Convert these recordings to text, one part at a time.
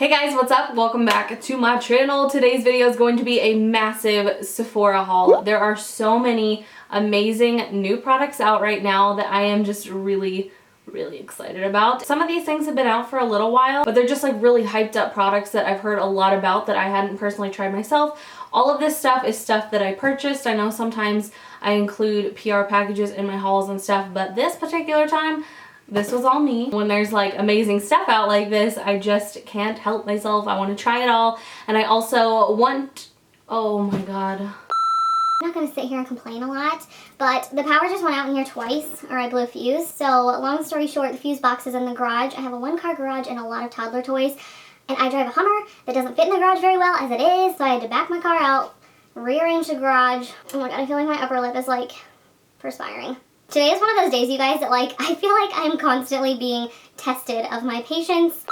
Hey guys, what's up? Welcome back to my channel. Today's video is going to be a massive Sephora haul. There are so many amazing new products out right now that I am just really excited about. Some of these things have been out for a little while, but they're just like really hyped up products that I've heard a lot about that I hadn't personally tried myself. All of this stuff is stuff that I purchased. I know sometimes I include PR packages in my hauls and stuff, but this particular time, this was all me. When there's like amazing stuff out like this, I just can't help myself. I want to try it all. And I also want, oh my god. I'm not going to sit here and complain a lot, but the power just went out in here twice, or I blew a fuse. So long story short, the fuse box is in the garage. I have a one-car garage and a lot of toddler toys. And I drive a Hummer that doesn't fit in the garage very well as it is. So I had to back my car out, rearrange the garage. Oh my god, I feel like my upper lip is like perspiring. Today is one of those days, you guys, that like I feel like I'm constantly being tested of my patience.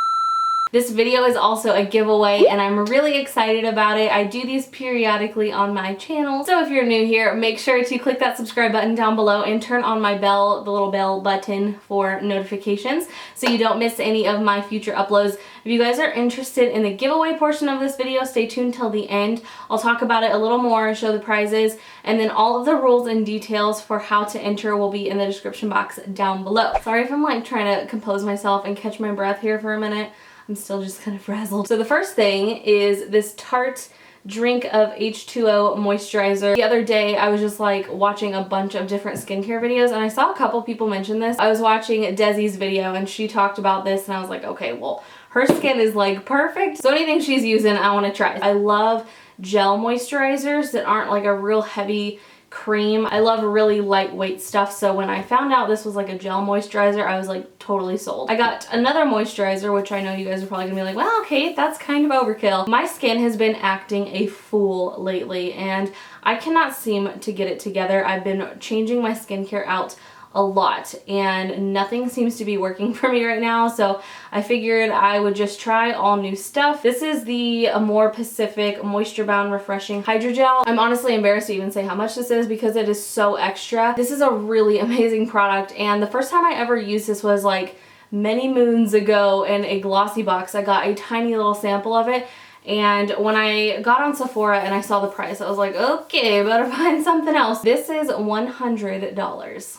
This video is also a giveaway and I'm really excited about it. I do these periodically on my channel. So if you're new here, make sure to click that subscribe button down below and turn on my bell, the little bell button for notifications so you don't miss any of my future uploads. If you guys are interested in the giveaway portion of this video, stay tuned till the end. I'll talk about it a little more, show the prizes, and then all of the rules and details for how to enter will be in the description box down below. Sorry if I'm like trying to compose myself and catch my breath here for a minute. I'm still just kind of frazzled. So the first thing is this Tarte Drink of H2O moisturizer. The other day I was just like watching a bunch of different skincare videos and I saw a couple people mention this. I was watching Desi's video and she talked about this and I was like, okay, well, her skin is like perfect. So anything she's using, I want to try. I love gel moisturizers that aren't like a real heavy cream. I love really lightweight stuff, so when I found out this was like a gel moisturizer, I was like totally sold. I got another moisturizer, which I know you guys are probably gonna be like, well, okay, that's kind of overkill. My skin has been acting a fool lately and I cannot seem to get it together. I've been changing my skincare out a lot and nothing seems to be working for me right now, so I figured I would just try all new stuff. This is the More Pacific Moisture Bound Refreshing Hydrogel. I'm honestly embarrassed to even say how much this is because it is so extra. This is a really amazing product and the first time I ever used this was like many moons ago in a glossy box. I got a tiny little sample of it. And when I got on Sephora and I saw the price, I was like, okay, better find something else. This is $100.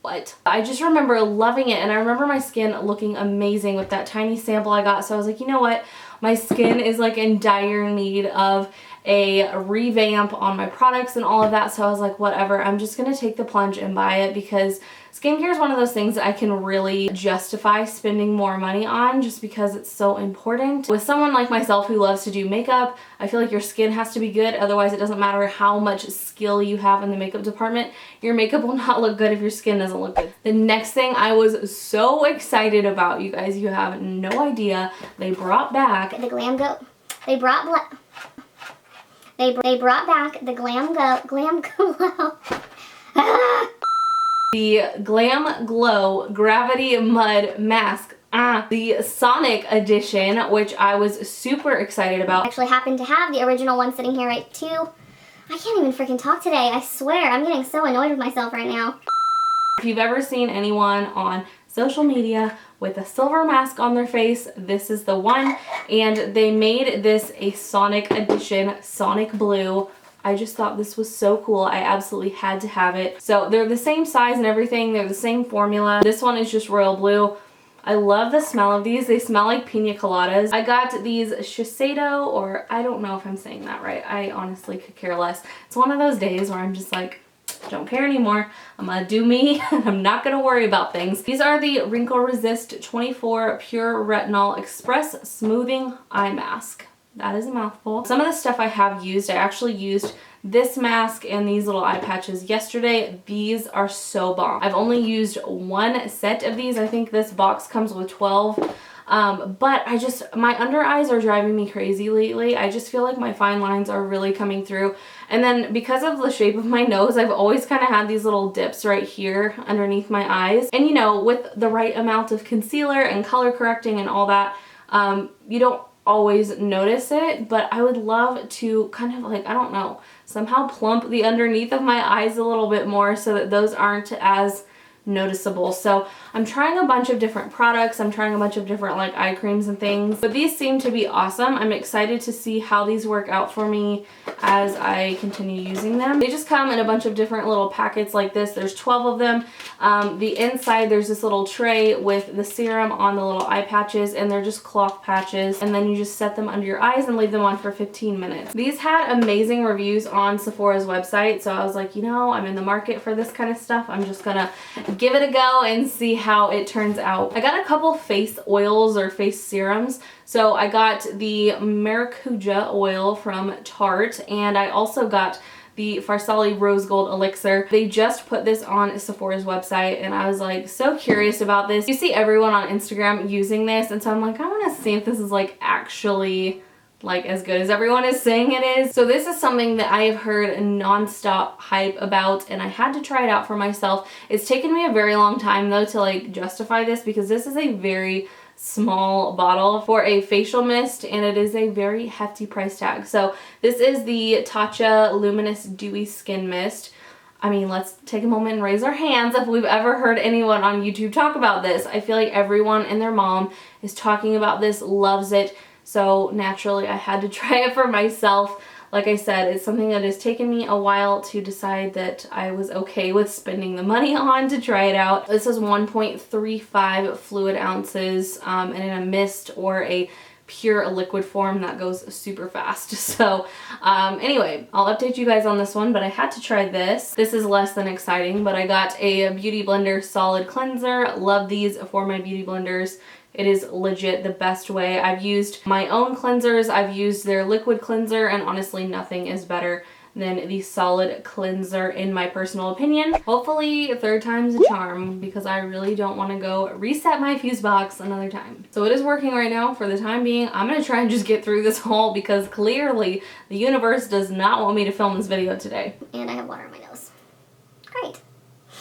What? I just remember loving it and I remember my skin looking amazing with that tiny sample I got, so I was like, you know what, my skin is like in dire need of a revamp on my products and all of that, so I was like, whatever, I'm just gonna take the plunge and buy it because skincare is one of those things that I can really justify spending more money on just because it's so important. With someone like myself who loves to do makeup, I feel like your skin has to be good, otherwise it doesn't matter how much skill you have in the makeup department, your makeup will not look good if your skin doesn't look good. The next thing I was so excited about, you guys, you have no idea, they brought back the Glam Go. They brought back the Glam Glow. The Glam Glow Gravity Mud Mask. The Sonic edition, which I was super excited about. I actually happen to have the original one sitting here right too. I can't even freaking talk today, I swear. I'm getting so annoyed with myself right now. If you've ever seen anyone on social media with a silver mask on their face, this is the one. And they made this a Sonic edition, Sonic Blue. I just thought this was so cool. I absolutely had to have it. So they're the same size and everything. They're the same formula. This one is just royal blue. I love the smell of these. They smell like pina coladas. I got these Shiseido, or I don't know if I'm saying that right. I honestly could care less. It's one of those days where I'm just like, don't care anymore. I'm gonna do me and I'm not gonna worry about things. These are the Wrinkle Resist 24 Pure Retinol Express Smoothing Eye Mask. That is a mouthful. Some of the stuff I have used, I actually used this mask and these little eye patches yesterday. These are so bomb. I've only used one set of these. I think this box comes with 12. But my under eyes are driving me crazy lately. I just feel like my fine lines are really coming through. And then because of the shape of my nose, I've always kind of had these little dips right here underneath my eyes. And you know, with the right amount of concealer and color correcting and all that, you don't always notice it, but I would love to kind of like, I don't know, somehow plump the underneath of my eyes a little bit more so that those aren't as noticeable. So I'm trying a bunch of different products. I'm trying a bunch of different like eye creams and things, but these seem to be awesome. I'm excited to see how these work out for me as I continue using them. They just come in a bunch of different little packets like this. There's 12 of them. The inside, there's this little tray with the serum on the little eye patches, and they're just cloth patches, and then you just set them under your eyes and leave them on for 15 minutes. These had amazing reviews on Sephora's website, so I was like, you know, I'm in the market for this kind of stuff. I'm just gonna give it a go and see how it turns out. I got a couple face oils or face serums. So I got the Maracuja oil from Tarte, and I also got the Farsali Rose Gold Elixir. They just put this on Sephora's website, and I was like so curious about this. You see everyone on Instagram using this, and so I'm like, I want to see if this is like actually like as good as everyone is saying it is. So this is something that I have heard non-stop hype about, and I had to try it out for myself. It's taken me a very long time though to like justify this, because this is a very small bottle for a facial mist, and it is a very hefty price tag. So this is the Tatcha Luminous Dewy Skin Mist. I mean, let's take a moment and raise our hands if we've ever heard anyone on YouTube talk about this. I feel like everyone and their mom is talking about this, loves it. So naturally I had to try it for myself. Like I said, it's something that has taken me a while to decide that I was okay with spending the money on to try it out. This is 1.35 fluid ounces and in a mist or a pure liquid form that goes super fast. So anyway, I'll update you guys on this one, but I had to try this. This is less than exciting, but I got a Beauty Blender solid cleanser. Love these for my beauty blenders. It is legit the best way. I've used my own cleansers, I've used their liquid cleanser, and honestly nothing is better than the solid cleanser in my personal opinion. Hopefully third time's a charm, because I really don't want to go reset my fuse box another time. So it is working right now for the time being. I'm going to try and just get through this haul, because clearly the universe does not want me to film this video today. And I have water on my nose. Great.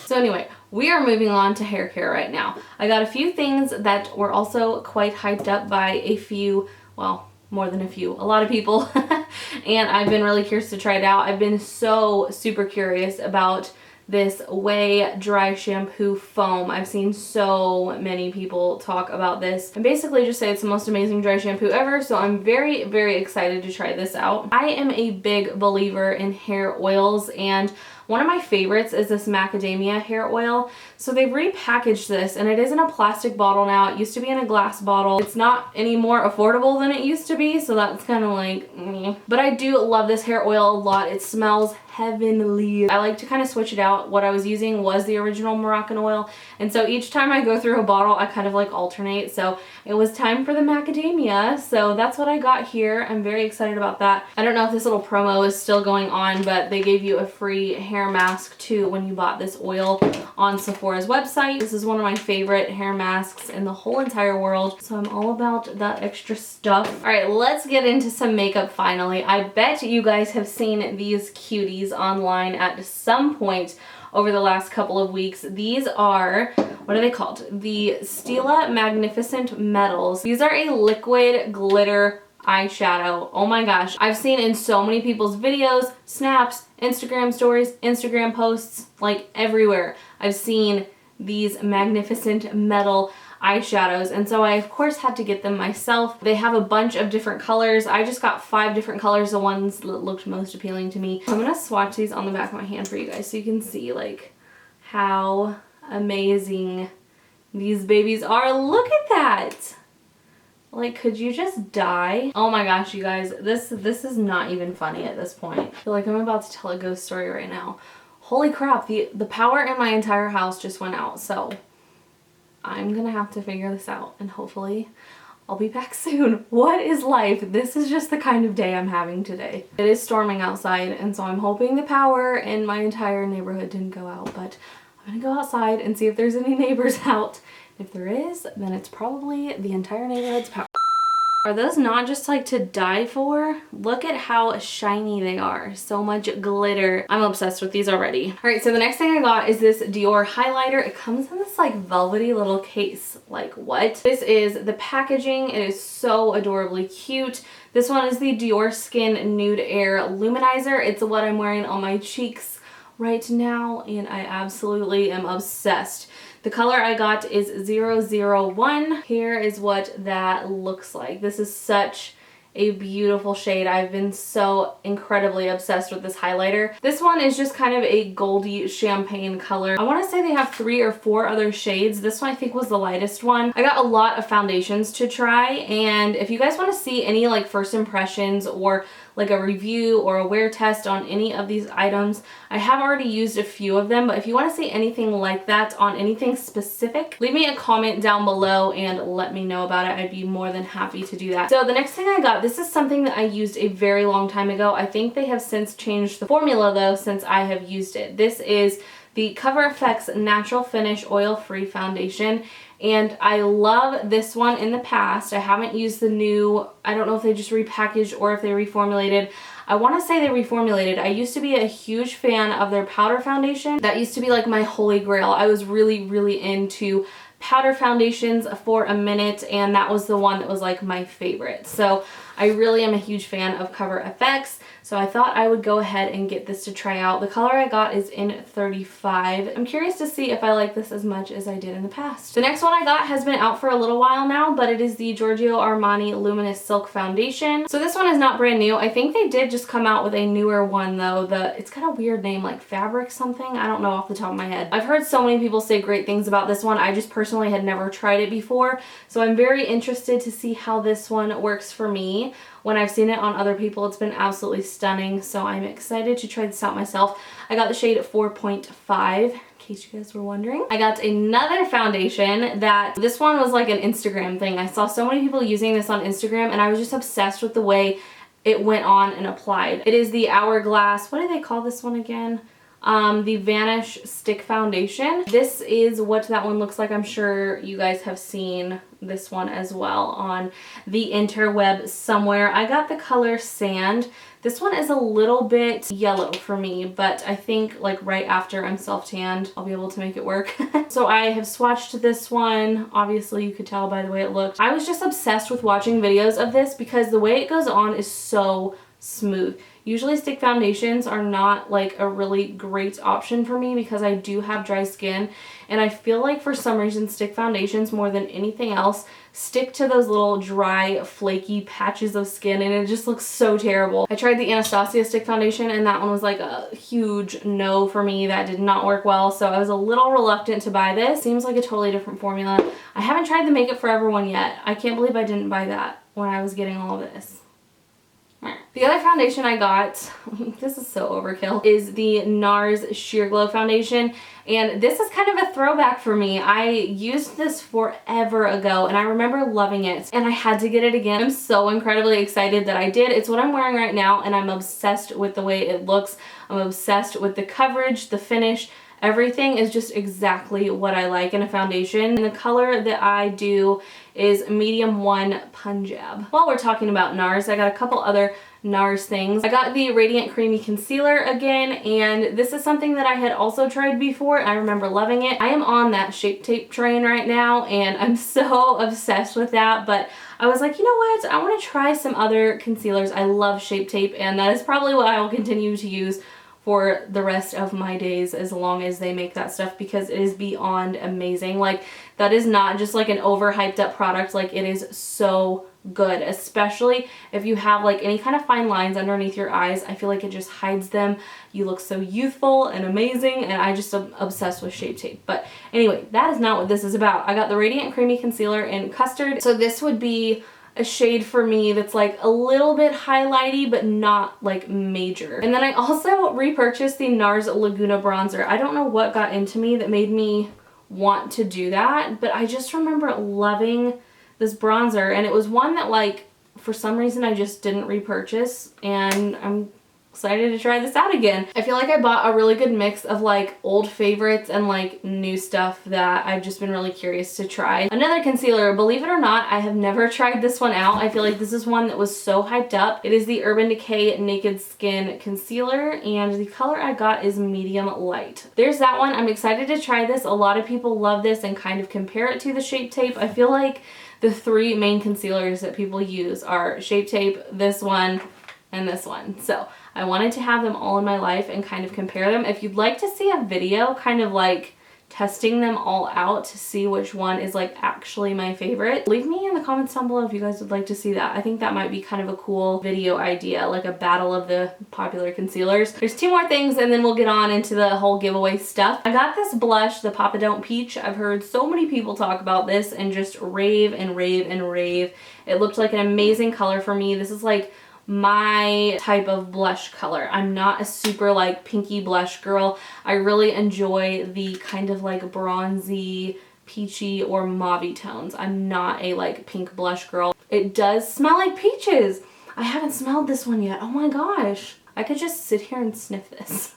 So anyway, we are moving on to hair care right now. I got a few things that were also quite hyped up by a few, well, more than a few, a lot of people. And I've been really curious to try it out. I've been so super curious about this Way Dry Shampoo Foam. I've seen so many people talk about this and basically just say it's the most amazing dry shampoo ever, so I'm very, very excited to try this out. I am a big believer in hair oils, and one of my favorites is this macadamia hair oil. So they've repackaged this, and it is in a plastic bottle now. It used to be in a glass bottle. It's not any more affordable than it used to be, so that's kind of like meh. But I do love this hair oil a lot. It smells heavenly. I like to kind of switch it out. What I was using was the original Moroccan oil, and so each time I go through a bottle I kind of like alternate. So it was time for the macadamia, so that's what I got here. I'm very excited about that. I don't know if this little promo is still going on, but they gave you a free hair mask too when you bought this oil on Sephora's website. This is one of my favorite hair masks in the whole entire world, so I'm all about that extra stuff. All right, let's get into some makeup finally. I bet you guys have seen these cuties online at some point over the last couple of weeks. These are, what are they called? The Stila Magnificent Metals. These are a liquid glitter eyeshadow. Oh my gosh, I've seen in so many people's videos, snaps, Instagram stories, Instagram posts, like everywhere. I've seen these magnificent metal eyeshadows, and so I of course had to get them myself. They have a bunch of different colors. I just got 5 different colors, the ones that looked most appealing to me. I'm gonna swatch these on the back of my hand for you guys so you can see like how amazing these babies are. Look at that! Like, could you just die? Oh my gosh, you guys, this is not even funny at this point. I feel like I'm about to tell a ghost story right now. Holy crap, the power in my entire house just went out, so I'm gonna have to figure this out, and hopefully I'll be back soon. What is life? This is just the kind of day I'm having today. It is storming outside, and so I'm hoping the power in my entire neighborhood didn't go out, but I'm gonna go outside and see if there's any neighbors out. If there is, then it's probably the entire neighborhood's power. Are those not just like to die for? Look at how shiny they are. So much glitter. I'm obsessed with these already. All right, so the next thing I got is this Dior highlighter. It comes in this like velvety little case. Like what? This is the packaging. It is so adorably cute. This one is the Dior Skin Nude Air Luminizer. It's what I'm wearing on my cheeks right now, and I absolutely am obsessed. The color I got is 001. Here is what that looks like. This is such a beautiful shade. I've been so incredibly obsessed with this highlighter. This one is just kind of a goldy champagne color. I want to say they have 3 or 4 other shades. This one I think was the lightest one. I got a lot of foundations to try, and if you guys want to see any like first impressions or like a review or a wear test on any of these items, I have already used a few of them, but if you want to see anything like that on anything specific, leave me a comment down below and let me know about it. I'd be more than happy to do that. So the next thing I got, this is something that I used a very long time ago. I think they have since changed the formula though since I have used it. This is the Cover FX Natural Finish Oil-Free Foundation, and I love this one in the past. I haven't used the new, I don't know if they just repackaged or if they reformulated. I want to say they reformulated. I used to be a huge fan of their powder foundation. That used to be like my holy grail. I was really into powder foundations for a minute, and that was the one that was like my favorite. So I really am a huge fan of Cover FX, so I thought I would go ahead and get this to try out. The color I got is in 35. I'm curious to see if I like this as much as I did in the past. The next one I got has been out for a little while now, but it is the Giorgio Armani Luminous Silk Foundation. So this one is not brand new. I think they did just come out with a newer one though. It's got a weird name, like Fabric something. I don't know off the top of my head. I've heard so many people say great things about this one. I just personally had never tried it before, so I'm very interested to see how this one works for me. When I've seen it on other people, it's been absolutely stunning, so I'm excited to try this out myself. I got the shade at 4.5, in case you guys were wondering. I got another foundation that, this one was like an Instagram thing. I saw so many people using this on Instagram, and I was just obsessed with the way it went on and applied. It is the Hourglass, what do they call this one again? The Vanish Stick Foundation. This is what that one looks like. I'm sure you guys have seen this one as well on the interweb somewhere. I got the color Sand. This one is a little bit yellow for me, but I think like right after I'm self-tanned, I'll be able to make it work. So I have swatched this one. Obviously you could tell by the way it looked. I was just obsessed with watching videos of this because the way it goes on is so smooth. Usually stick foundations are not like a really great option for me because I do have dry skin, and I feel like for some reason stick foundations more than anything else stick to those little dry flaky patches of skin, and it just looks so terrible. I tried the Anastasia stick foundation and that one was like a huge no for me. That did not work well, so I was a little reluctant to buy this. Seems like a totally different formula. I haven't tried the Make It Forever one yet. I can't believe I didn't buy that when I was getting all of this. The other foundation I got, this is so overkill, is the NARS Sheer Glow Foundation, and this is kind of a throwback for me. I used this forever ago and I remember loving it, and I had to get it again. I'm so incredibly excited that I did. It's what I'm wearing right now, and I'm obsessed with the way it looks. I'm obsessed with the coverage, the finish. Everything is just exactly what I like in a foundation. And the color that I do is medium 1 Punjab. While we're talking about NARS, I got a couple other NARS things. I got the Radiant Creamy Concealer again, and this is something that I had also tried before. I remember loving it. I am on that Shape Tape train right now, and I'm so obsessed with that, but I was like, you know what? I want to try some other concealers. I love Shape Tape, and that is probably what I will continue to use for the rest of my days as long as they make that stuff, because it is beyond amazing. Like, that is not just like an overhyped up product. Like, it is so good, especially if you have like any kind of fine lines underneath your eyes. I feel like it just hides them. You look so youthful and amazing, and I just am obsessed with Shape Tape. But anyway, that is not what this is about. I got the Radiant Creamy Concealer in Custard, so this would be a shade for me that's like a little bit highlighty but not like major. And then I also repurchased the NARS Laguna bronzer. I don't know what got into me that made me want to do that, but I just remember loving this bronzer, and it was one that like for some reason I just didn't repurchase, and I'm excited to try this out again. I feel like I bought a really good mix of like old favorites and like new stuff that I've just been really curious to try. Another concealer, believe it or not, I have never tried this one out. I feel like this is one that was so hyped up. It is the Urban Decay Naked Skin Concealer, and the color I got is medium light. There's that one. I'm excited to try this. A lot of people love this and kind of compare it to the Shape Tape. I feel like the 3 main concealers that people use are Shape Tape, this one, and this one. So I wanted to have them all in my life and kind of compare them. If you'd like to see a video kind of like testing them all out to see which one is like actually my favorite, leave me in the comments down below if you guys would like to see that. I think that might be kind of a cool video idea, like a battle of the popular concealers. There's 2 more things and then we'll get on into the whole giveaway stuff. I got this blush, the Papa Don't Peach. I've heard so many people talk about this and just rave and rave and rave. It looked like an amazing color for me. This is like my type of blush color. I'm not a super like pinky blush girl. I really enjoy the kind of like bronzy, peachy or mauve tones. I'm not a like pink blush girl. It does smell like peaches. I haven't smelled this one yet. Oh my gosh. I could just sit here and sniff this.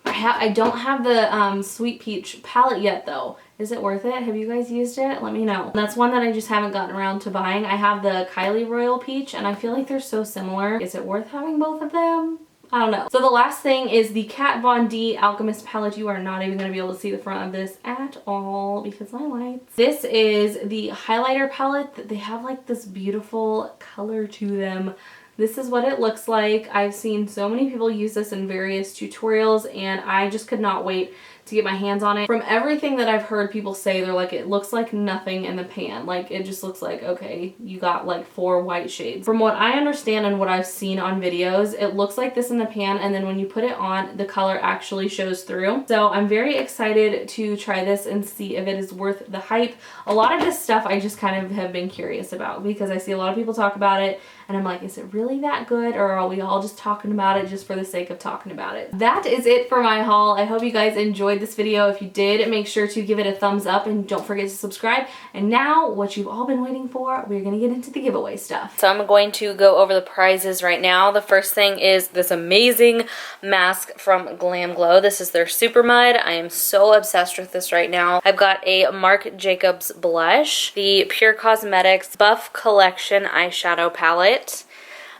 I don't have the Sweet Peach palette yet though. Is it worth it? Have you guys used it? Let me know. That's one that I just haven't gotten around to buying. I have the Kylie Royal Peach and I feel like they're so similar. Is it worth having both of them? I don't know. So the last thing is the Kat Von D Alchemist palette. You are not even going to be able to see the front of this at all because my lights. This is the highlighter palette. They have like this beautiful color to them. This is what it looks like. I've seen so many people use this in various tutorials and I just could not wait to get my hands on it. From everything that I've heard people say, they're like, it looks like nothing in the pan. Like, it just looks like, okay, you got like 4 white shades. From what I understand and what I've seen on videos, it looks like this in the pan, and then when you put it on, the color actually shows through. So I'm very excited to try this and see if it is worth the hype. A lot of this stuff I just kind of have been curious about because I see a lot of people talk about it and I'm like, is it really that good, or are we all just talking about it just for the sake of talking about it? That is it for my haul. I hope you guys enjoyed this video. If you did, make sure to give it a thumbs up and don't forget to subscribe. And now, what you've all been waiting for, we're gonna get into the giveaway stuff. So I'm going to go over the prizes right now. The first thing is this amazing mask from Glam Glow. This is their Super Mud. I am so obsessed with this right now. I've got a Marc Jacobs blush, the Pure Cosmetics Buff Collection eyeshadow palette.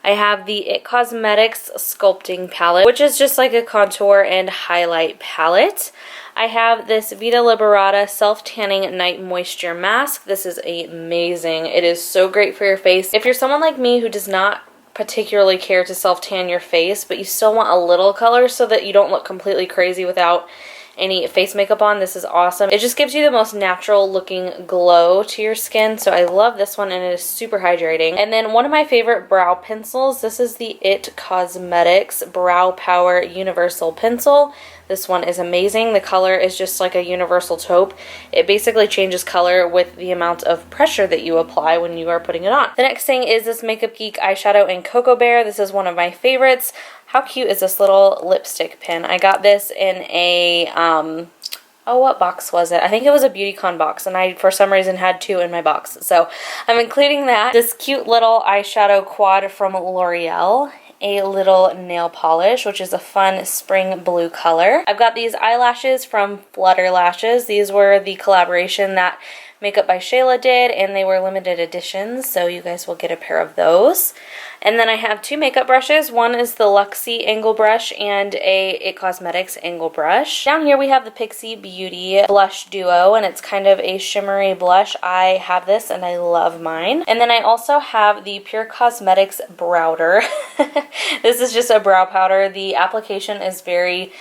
I have the It Cosmetics Sculpting Palette, which is just like a contour and highlight palette. I have this Vita Liberata Self-Tanning Night Moisture Mask. This is amazing. It is so great for your face. If you're someone like me who does not particularly care to self-tan your face, but you still want a little color so that you don't look completely crazy without any face makeup on, this is awesome. It just gives you the most natural looking glow to your skin, so I love this one and it is super hydrating. And then one of my favorite brow pencils, this is the It Cosmetics Brow Power Universal Pencil. This one is amazing. The color is just like a universal taupe. It basically changes color with the amount of pressure that you apply when you are putting it on. The next thing is this Makeup Geek eyeshadow in Cocoa Bear. This is one of my favorites. How cute is this little lipstick pen? I got this in a, oh, what box was it? I think it was a BeautyCon box, and I, for some reason, had 2 in my box. So I'm including that. This cute little eyeshadow quad from L'Oreal. A little nail polish, which is a fun spring blue color. I've got these eyelashes from Flutter Lashes. These were the collaboration that Makeup by Shayla did, and they were limited editions, so you guys will get a pair of those. And then I have 2 makeup brushes. One is the Luxie Angle Brush and a It Cosmetics Angle Brush. Down here we have the Pixi Beauty Blush Duo, and it's kind of a shimmery blush. I have this and I love mine. And then I also have the Pure Cosmetics Browder. This is just a brow powder. The application is very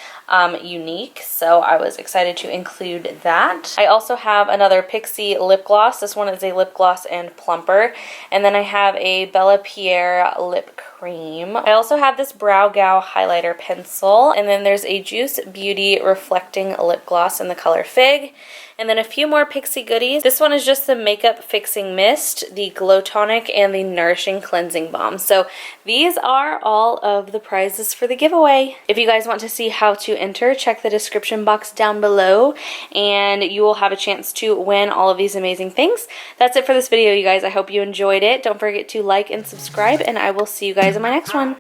unique, so I was excited to include that. I also have another Pixi lip gloss. This one is a lip gloss and plumper. And then I have a Bella Pierre lip cream. I also have this Brow Gal highlighter pencil, and then there's a Juice Beauty reflecting lip gloss in the color Fig. And then a few more Pixi goodies. This one is just the Makeup Fixing Mist, the Glow Tonic, and the Nourishing Cleansing Balm. So these are all of the prizes for the giveaway. If you guys want to see how to enter, check the description box down below, and you will have a chance to win all of these amazing things. That's it for this video, you guys. I hope you enjoyed it. Don't forget to like and subscribe, and I will see you guys in my next one.